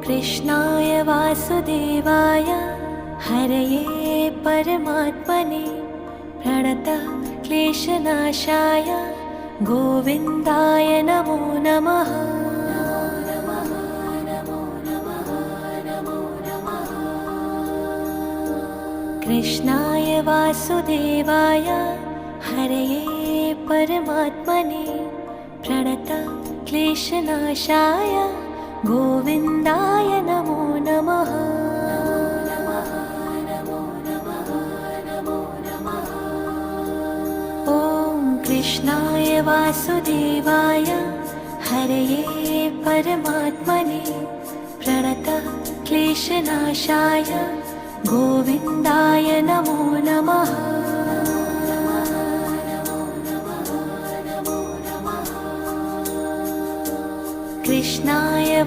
कृष्णाय वासुदेवाय हरये परमात्मने प्रणतः क्लेशनाशाय गोविन्दाय नमो नमः। कृष्णाय वासुदेवाय हरये परमात्मने प्रणतः क्लेशनाशाय गोविन्दाय नमो नमः। ॐ कृष्णाय वासुदेवाय हरये परमात्मने प्रणतः क्लेशनाशाय गोविन्दाय नमो नमः। कृष्णाय